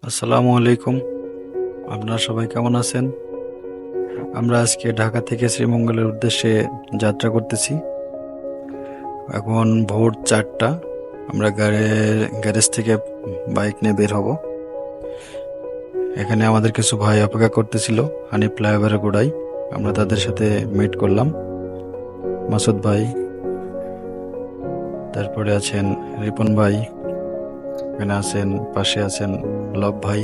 আসসালামু আলাইকুম। আপনারা সবাই কেমন আছেন? আমরা আজকে ঢাকা থেকে শ্রীমঙ্গলের উদ্দেশ্যে যাত্রা করতেছি। এখন ভোর 4টা। আমরা গ্যারেজ থেকে বাইক নিয়ে বের হব। এখানে আমাদের কিছু ভাই অপেক্ষা করতেছিল হানি ফ্লাইওভারের গোড়ায়। আমরা তাদের সাথে মিট করলাম। মাসুদ ভাই, তারপরে আছেন রিপন ভাই, এখানে আছেন, পাশে আছেন লব ভাই,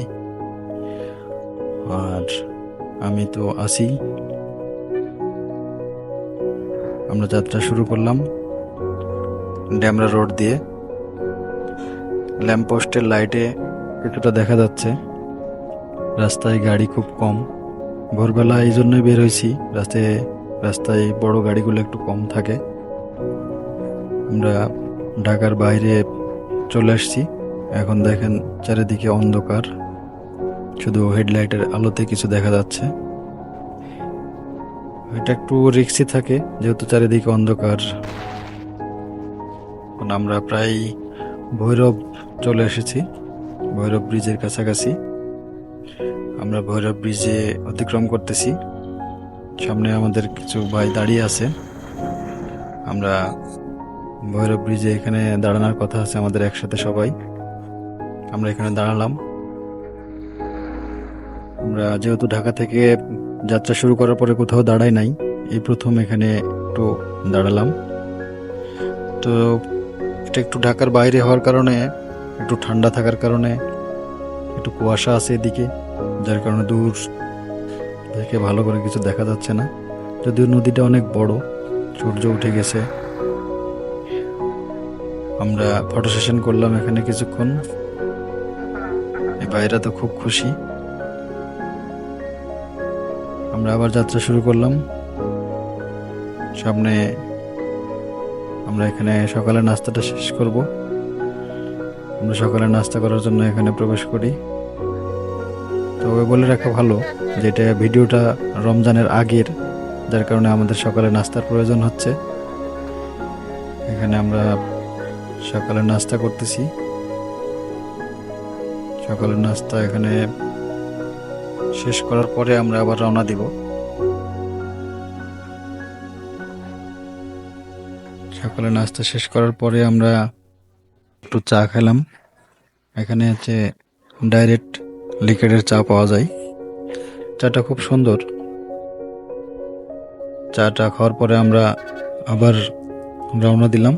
আর আমি তো আছি। আমরা যাত্রা শুরু করলাম ড্যামরা রোড দিয়ে। ল্যাম্পপোস্টের লাইটে কিছুটা দেখা যাচ্ছে। রাস্তায় গাড়ি খুব কম। ভোরবেলা এই জন্যই বের হয়েছি, রাস্তায় বড় গাড়িগুলো একটু কম থাকে। আমরা ঢাকার বাইরে চলে আসছি। এখন দেখেন চারিদিকে অন্ধকার, শুধু হেডলাইটের আলোতে কিছু দেখা যাচ্ছে। এটা একটু রিস্কি থাকে যেহেতু চারিদিকে অন্ধকার। আমরা প্রায় ভৈরব চলে এসেছি, ভৈরব ব্রিজের কাছাকাছি। আমরা ভৈরব ব্রিজে অতিক্রম করতেছি। সামনে আমাদের কিছু ভাই দাঁড়িয়ে আছে। আমরা ভৈরব ব্রিজে এখানে দাঁড়ানোর কথা আছে আমাদের একসাথে সবাই। আমরা এখানে দাঁড়ালাম। আমরা যেহেতু ঢাকা থেকে যাত্রা শুরু করার পরে কোথাও দাঁড়াই নাই, এই প্রথম এখানে একটু দাঁড়ালাম। তো এটা একটু ঢাকার বাইরে হওয়ার কারণে, একটু ঠান্ডা থাকার কারণে, একটু কুয়াশা আছে এদিকে, যার কারণে দূর থেকে ভালো করে কিছু দেখা যাচ্ছে না। যদিও নদীটা অনেক বড়, সূর্য উঠে গেছে। আমরা ফটো সেশন করলাম এখানে কিছুক্ষণ। এই ভাইরা তো খুব খুশি। আমরা আবার যাত্রা শুরু করলাম। সামনে আমরা এখানে সকালে নাস্তাটা শেষ করব। আমরা সকালে নাস্তা করার জন্য এখানে প্রবেশ করি। তবে বলে রাখা ভালো যে এটা ভিডিওটা রমজানের আগের, যার কারণে আমাদের সকালে নাস্তার প্রয়োজন হচ্ছে। এখানে আমরা সকালে নাস্তা করতেছি। সকালের নাস্তা এখানে শেষ করার পরে আমরা আবার রওনা দিব। সকালে নাস্তা শেষ করার পরে আমরা একটু চা খেলাম। এখানে হচ্ছে ডাইরেক্ট লিকেডের চা পাওয়া যায়। চাটা খুব সুন্দর। চাটা খাওয়ার পরে আমরা আবার রওনা দিলাম।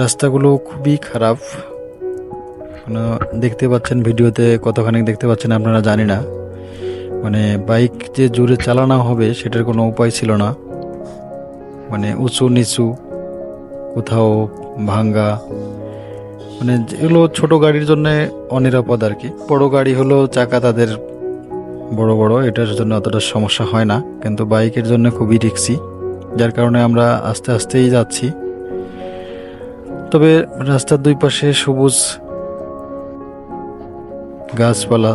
রাস্তাগুলো খুবই খারাপ, মানে দেখতে পাচ্ছেন ভিডিওতে কতখানি দেখতে পাচ্ছেন আপনারা জানি না। মানে বাইক যে জোরে চালানো হবে সেটার কোনো উপায় ছিল না। মানে উঁচু নিচু, কোথাও ভাঙ্গা, মানে যেগুলো ছোট গাড়ির জন্য অনিরাপদ আর কি। বড় গাড়ি হলো চাকা তাদের বড় বড়, এটার জন্য অতটা সমস্যা হয় না, কিন্তু বাইকের জন্য খুবই রিস্কি, যার কারণে আমরা আস্তে আস্তেই যাচ্ছি। তবে রাস্তার দুই পাশে সবুজ গাছপালা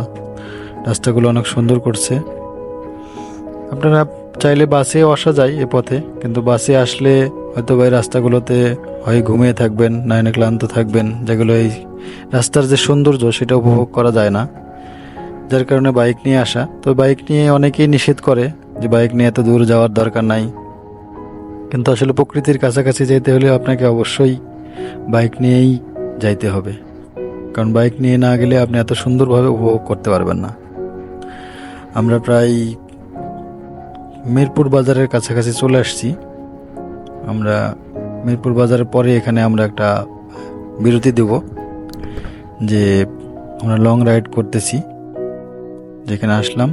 রাস্তাগুলো অনেক সুন্দর করছে। আপনারা চাইলে বাসেও আসা যায় এ পথে, কিন্তু বাসে আসলে হয়তো এই রাস্তাগুলোতে হয় ঘুমিয়ে থাকবেন, না এনে ক্লান্ত থাকবেন, যেগুলো এই রাস্তার যে সৌন্দর্য সেটা উপভোগ করা যায় না, যার কারণে বাইক নিয়ে আসা। তো বাইক নিয়ে অনেকেই নিষেধ করে যে বাইক নিয়ে এত দূর যাওয়ার দরকার নাই, কিন্তু আসলে প্রকৃতির কাছাকাছি যেতে হলে আপনাকে অবশ্যই বাইক নিয়েই যাইতে হবে, কারণ বাইক নিয়ে না গেলে আপনি এত সুন্দরভাবে উপভোগ করতে পারবেন না। আমরা প্রায় মিরপুর বাজারের কাছাকাছি চলে আসছি। আমরা মিরপুর বাজারের পরে এখানে আমরা একটা বিরতি দেব, যে আমরা লং রাইড করতেছি। যেখানে আসলাম,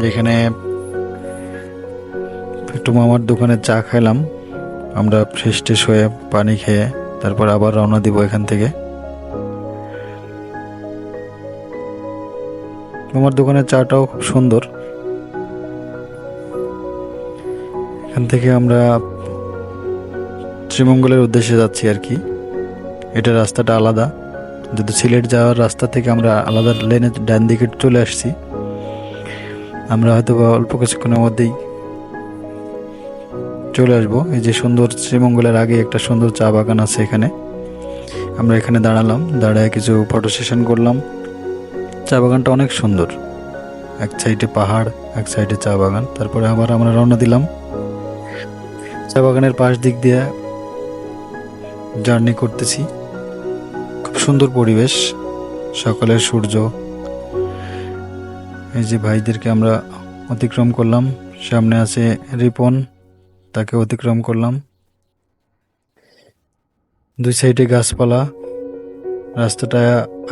যেখানে একটু মামার দোকানে চা খাইলাম। আমরা ফ্রেশ ট্রেশ হয়ে পানি খেয়ে তারপর আবার রওনা দিব এখান থেকে। মামার দোকানের চাটাও খুব সুন্দর। এখান থেকে আমরা শ্রীমঙ্গলের উদ্দেশ্যে যাচ্ছি আর কি। এটা রাস্তাটা আলাদা, যদি সিলেট যাওয়ার রাস্তা থেকে আমরা আলাদা লেনে ডান দিকে চলে আসছি। আমরা হয়তো অল্প কিছুক্ষণের মধ্যেই চলে আসবো। এই যে সুন্দর শ্রীমঙ্গলের আগে একটা সুন্দর চা বাগান আছে এখানে, আমরা এখানে দাঁড়ালাম, দাঁড়ায় কিছু ফটো সেশন করলাম। চা বাগানটা অনেক সুন্দর, এক সাইডে পাহাড়, এক সাইডে চা বাগান। তারপরে আবার আমরা রওনা দিলাম। চা বাগানের পাশ দিক দিয়ে জার্নি করতেছি। খুব সুন্দর পরিবেশ, সকালের সূর্য। এই যে ভাইদেরকে আমরা অতিক্রম করলাম, সামনে আছে রিপন, তাকে অতিক্রম করলাম। দুই সাইডে গাছপালা। রাস্তাটা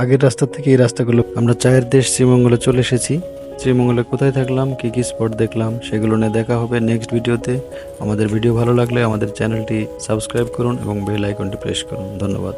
আগের রাস্তা থেকে এই রাস্তাগুলো। আমরা চায়ের দেশ শ্রীমঙ্গলে চলে এসেছি। শ্রীমঙ্গলে কোথায় থাকলাম, কি কি স্পট দেখলাম, সেগুলো নিয়ে দেখা হবে নেক্সট ভিডিওতে। আমাদের ভিডিও ভালো লাগলে আমাদের চ্যানেলটি সাবস্ক্রাইব করুন এবং বেল আইকনটি প্রেস করুন। ধন্যবাদ।